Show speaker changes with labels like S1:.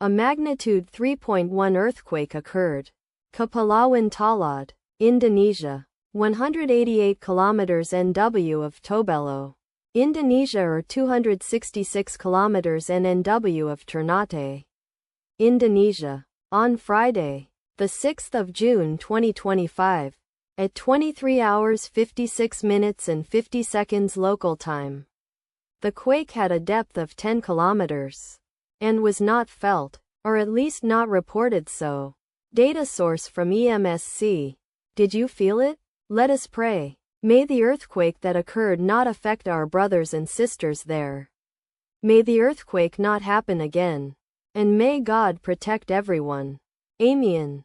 S1: A magnitude 3.1 earthquake occurred. Kepulauan Talaud, Indonesia. 188 kilometers NW of Tobelo, Indonesia, or 266 kilometers NW of Ternate, Indonesia. On Friday, the 6th of June 2025, at 23 hours 56 minutes and 50 seconds local time. The quake had a depth of 10 kilometers and was not felt, or at least not reported so. Data source from EMSC. Did you feel it? Let us pray. May the earthquake that occurred not affect our brothers and sisters there. May the earthquake not happen again. And may God protect everyone. Amen.